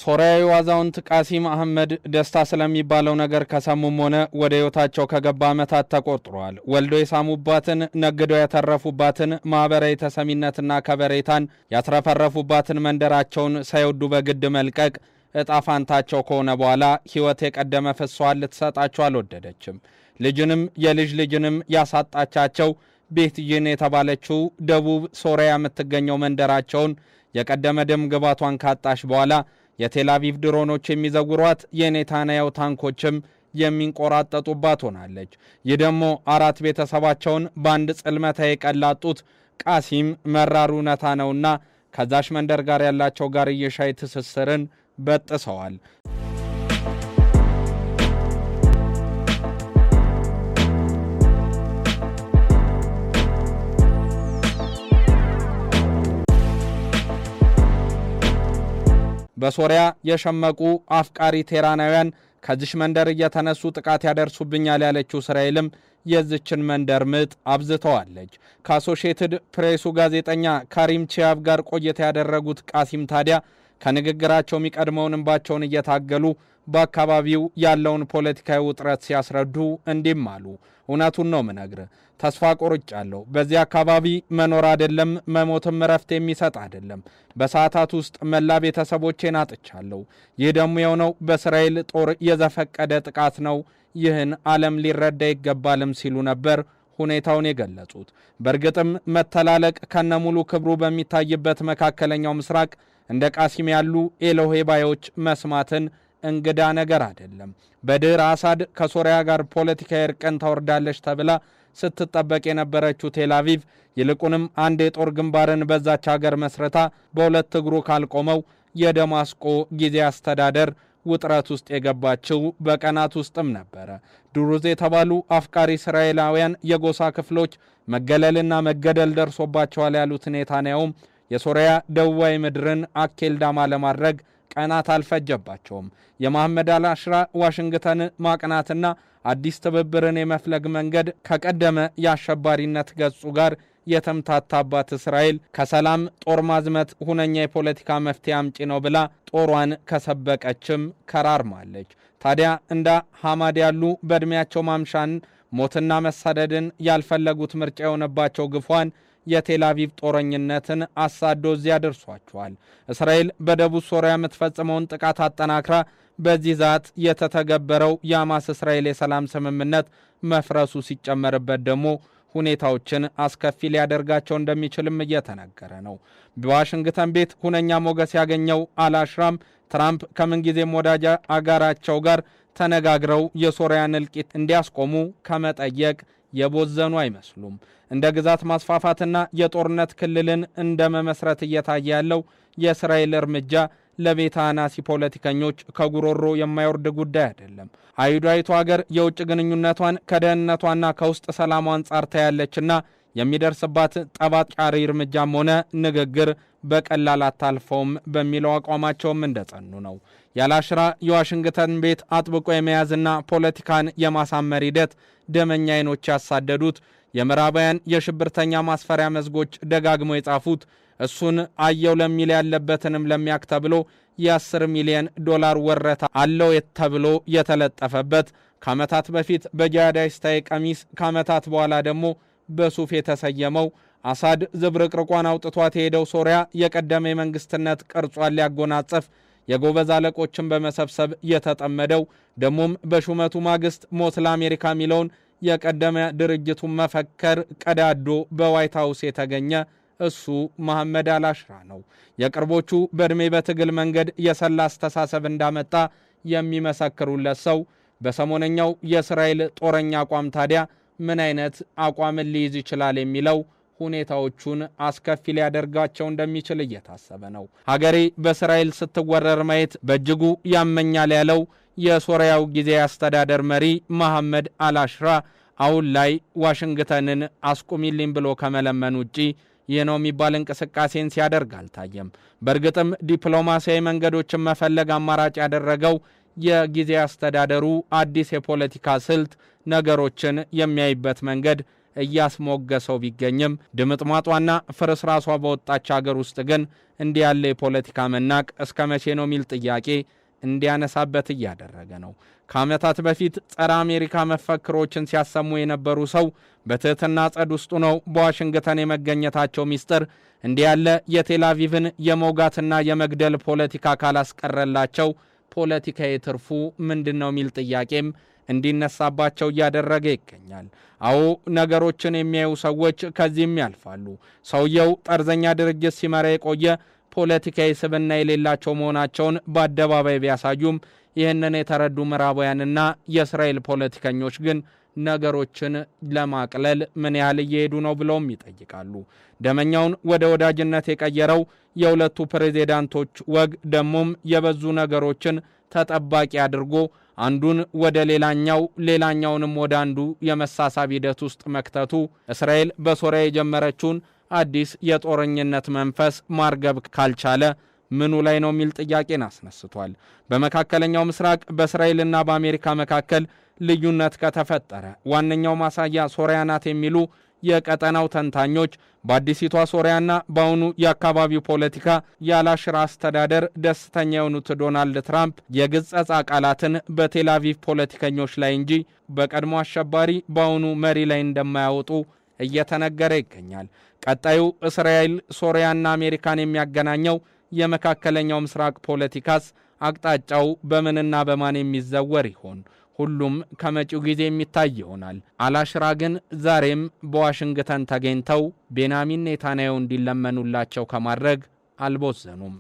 ሶሪያዊ አዛውንት ቃሲም አህመድ ደስታ ስለሚባለው ነገር ከሰሙም ሆነ ወደ ህይወታቸው ከገባ ዓመታት ተቆጥረዋል። ወልዶ የሳሙባትን ነግደው ያተረፉባትን ማህበራዊ ተሰሚነትና ከበሬታን ያትረፈረፉባትን መንደራቸውን ሳይወዱ በግድ መልቀቅ እጣፋንታቸው ከሆነ በኋላ ህይወት የቀደመ ፍሷን ልትሰጣቸው አልወደደችም። ልጅንም የልጅ ልጅንም ያሳጣቻቸው ቤትይን የተባለችው ደቡብ ሶሪያ የምትገኘው መንደራቸውን የቀደመ ደም ግባቷን ካጣሽ በኋላ የቴልአቪቭ ድሮኖች የሚዘውሯት የኔታንያሁ ታንኮችም የሚንቆራጠጡባት ሆናለች። ይህ ደግሞ አራት ቤተሰባቸውን በአንድ ጽልመታ የቀላጡት ቃሲም መራር እውነታ ነውና ከዛሽ መንደር ጋር ያላቸው ጋርየሻይ ትስስርን በጥሰዋል። በሶሪያ የሸመቁ አፍቃሪ ቴራናውያን ከዚሽ መንደር እየተነሱ ጥቃት ያደርሱብኛል ያለችው እስራኤልም የዚችን መንደር ምጥ አብዝተዋለች። ከአሶሺየትድ ፕሬሱ ጋዜጠኛ ካሪም ቺያቭ ጋር ቆይታ ያደረጉት ቃሲም ታዲያ ከንግግራቸው የሚቀድመውን እንባቸውን እየታገሉ በአካባቢው ያለውን ፖለቲካዊ ውጥረት ሲያስረዱ እንዲህም አሉ። እውነቱን ነው ምነግር፣ ተስፋ ቆርጫለሁ። በዚህ አካባቢ መኖር አይደለም መሞትም እረፍት የሚሰጥ አይደለም። በሰዓታት ውስጥ መላ ቤተሰቦቼን አጥቻለሁ። ይህ ደግሞ የሆነው በእስራኤል ጦር የዘፈቀደ ጥቃት ነው። ይህን ዓለም ሊረዳ ይገባልም ሲሉ ነበር ሁኔታውን የገለጹት። በእርግጥም መተላለቅ ከነሙሉ ክብሩ በሚታይበት መካከለኛው ምስራቅ እንደ ቃሲም ያሉ ኤሎሄ ባዮች መስማትን እንግዳ ነገር አይደለም። በድህረ አሳድ ከሶሪያ ጋር ፖለቲካዊ እርቅን ታወርዳለች ተብላ ስትጠበቅ የነበረችው ቴልአቪቭ ይልቁንም አንድ የጦር ግንባርን በዛች ሀገር መስረታ በሁለት እግሩ ካልቆመው የደማስቆ ጊዜ አስተዳደር ውጥረት ውስጥ የገባችው በቀናት ውስጥም ነበረ። ዱሩዝ የተባሉ አፍቃሪ እስራኤላውያን የጎሳ ክፍሎች መገለልና መገደል ደርሶባቸዋል ያሉት ኔታንያሁም የሶሪያ ደቡባዊ ምድርን አኬልዳማ ለማድረግ ቀናት አልፈጀባቸውም። የመሐመድ አልአሽራ ዋሽንግተን ማቅናትና አዲስ ትብብርን የመፍለግ መንገድ ከቀደመ የአሸባሪነት ገጹ ጋር የተምታታባት እስራኤል ከሰላም ጦር ማዝመት ሁነኛ የፖለቲካ መፍትሄ አምጪ ነው ብላ ጦሯን ከሰበቀችም ከራርማለች። ታዲያ እንደ ሐማድ ያሉ በዕድሜያቸው ማምሻን ሞትና መሳደድን ያልፈለጉት ምርጫ የሆነባቸው ግፏን የቴልአቪቭ ጦረኝነትን አሳዶ እዚያ ደርሷቸዋል። እስራኤል በደቡብ ሶሪያ የምትፈጽመውን ጥቃት አጠናክራ በዚህ ዛት የተተገበረው የሐማስ እስራኤል የሰላም ስምምነት መፍረሱ ሲጨመርበት ደግሞ ሁኔታዎችን አስከፊ ሊያደርጋቸው እንደሚችልም እየተነገረ ነው። በዋሽንግተን ቤት ሁነኛ ሞገስ ያገኘው አልአሽራም ትራምፕ ከምንጊዜም ወዳጅ አጋራቸው ጋር ተነጋግረው የሶሪያን እልቂት እንዲያስቆሙ ከመጠየቅ የቦዘኑ አይመስሉም። እንደ ግዛት ማስፋፋትና የጦርነት ክልልን እንደ መመስረት እየታየ ያለው የእስራኤል እርምጃ ለቤተ አናሲ ፖለቲከኞች ከጉሮሮ የማይወርድ ጉዳይ አይደለም። አይሁዳዊቱ ሀገር የውጭ ግንኙነቷን ከደህንነቷና ከውስጥ ሰላሟ አንጻር ታያለችና የሚደርስባት ጠባጫሪ እርምጃም ሆነ ንግግር በቀላል አታልፈውም በሚለው አቋማቸውም እንደጸኑ ነው። የአልአሽራ የዋሽንግተን ቤት አጥብቆ የመያዝና ፖለቲካን የማሳመር ሂደት ደመኛ አይኖች ያሳደዱት የምዕራባውያን የሽብርተኛ ማስፈሪያ መዝጎች ደጋግሞ የጻፉት እሱን አየው ለሚል ያለበትንም ለሚያክ ተብሎ የ10 ሚሊዮን ዶላር ወረታ አለው ተብሎ የተለጠፈበት ከዓመታት በፊት በጂሃዲስታዊ ቀሚስ ከዓመታት በኋላ ደግሞ በሱፍ የተሰየመው አሳድ ዝብርቅርቋን አውጥቷት የሄደው ሶሪያ የቀደመ የመንግስትነት ቅርጿን ሊያጎናጽፍ የጎበዝ አለቆችን በመሰብሰብ የተጠመደው ደሞም በሹመቱ ማግስት ሞት ለአሜሪካ ሚለውን የቀደመ ድርጅቱን መፈከር ቀዳዶ በዋይት ሃውስ የተገኘ እሱ መሐመድ አልአሽራ ነው። የቅርቦቹ በዕድሜ በትግል መንገድ የሰላ አስተሳሰብ እንዳመጣ የሚመሰክሩለት ሰው በሰሞነኛው የእስራኤል ጦረኛ አቋም ታዲያ ምን አይነት አቋምን ሊይዝ ይችላል የሚለው ሁኔታዎቹን አስከፊ ሊያደርጋቸው እንደሚችል እየታሰበ ነው። ሀገሬ በእስራኤል ስትወረር ማየት በእጅጉ ያመኛል ያለው የሶሪያው ጊዜ አስተዳደር መሪ መሐመድ አልአሽራ አሁን ላይ ዋሽንግተንን አስቁሚልኝ ብሎ ከመለመን ውጪ ይህ ነው የሚባል እንቅስቃሴን ሲያደርግ አልታየም። በእርግጥም ዲፕሎማሲያዊ መንገዶችን መፈለግ አማራጭ ያደረገው የጊዜ አስተዳደሩ አዲስ የፖለቲካ ስልት ነገሮችን የሚያይበት መንገድ እያስሞገሰው ቢገኝም ድምጥማጧና ፍርስራሷ በወጣች ሀገር ውስጥ ግን እንዲህ ያለ የፖለቲካ መናቅ እስከ መቼ ነው የሚል ጥያቄ እንዲያነሳበት እያደረገ ነው። ከዓመታት በፊት ጸረ አሜሪካ መፈክሮችን ሲያሰሙ የነበሩ ሰው በትህትና ጸድ ውስጥ ነው በዋሽንግተን የመገኘታቸው ሚስጥር እንዲህ ያለ የቴል አቪቭን የመውጋትና የመግደል ፖለቲካ ካላስቀረላቸው ፖለቲካዊ ትርፉ ምንድነው የሚል ጥያቄም እንዲነሳባቸው እያደረገ ይገኛል። አዎ ነገሮችን የሚያዩ ሰዎች ከዚህም ያልፋሉ። ሰውየው ጠርዘኛ ድርጅት ሲመራ የቆየ ፖለቲካዊ ስብዕና የሌላቸው መሆናቸውን በአደባባይ ቢያሳዩም ይህንን የተረዱ ምዕራባውያንና የእስራኤል ፖለቲከኞች ግን ነገሮችን ለማቅለል ምን ያህል እየሄዱ ነው ብለውም ይጠይቃሉ። ደመኛውን ወደ ወዳጅነት የቀየረው የሁለቱ ፕሬዝዳንቶች ወግ ደሞም የበዙ ነገሮችን ተጠባቂ አድርጎ አንዱን ወደ ሌላኛውንም ወደ አንዱ የመሳሳብ ሂደት ውስጥ መክተቱ እስራኤል በሶሪያ የጀመረችውን አዲስ የጦረኝነት መንፈስ ማርገብ ካልቻለ ምኑ ላይ ነው የሚል ጥያቄን አስነስቷል። በመካከለኛው ምስራቅ በእስራኤልና በአሜሪካ መካከል ልዩነት ከተፈጠረ ዋነኛው ማሳያ ሶሪያ ናት የሚሉ የቀጠናው ተንታኞች በአዲሲቷ ሶሪያና በአሁኑ የአካባቢው ፖለቲካ ያላሽራ አስተዳደር ደስተኛ የሆኑት ዶናልድ ትራምፕ የግጸጻ ቃላትን በቴል አቪቭ ፖለቲከኞች ላይ እንጂ በቀድሞ አሸባሪ በአሁኑ መሪ ላይ እንደማያወጡ እየተነገረ ይገኛል። ቀጣዩ እስራኤል ሶሪያና አሜሪካን የሚያገናኘው የመካከለኛው ምስራቅ ፖለቲካስ አቅጣጫው በምንና በማን የሚዘወር ይሆን? ሁሉም ከመጪው ጊዜ የሚታይ ይሆናል። አላሽራ ግን ዛሬም በዋሽንግተን ተገኝተው ቤንያሚን ኔታንያሁ እንዲለመኑላቸው ከማድረግ አልቦዘኑም።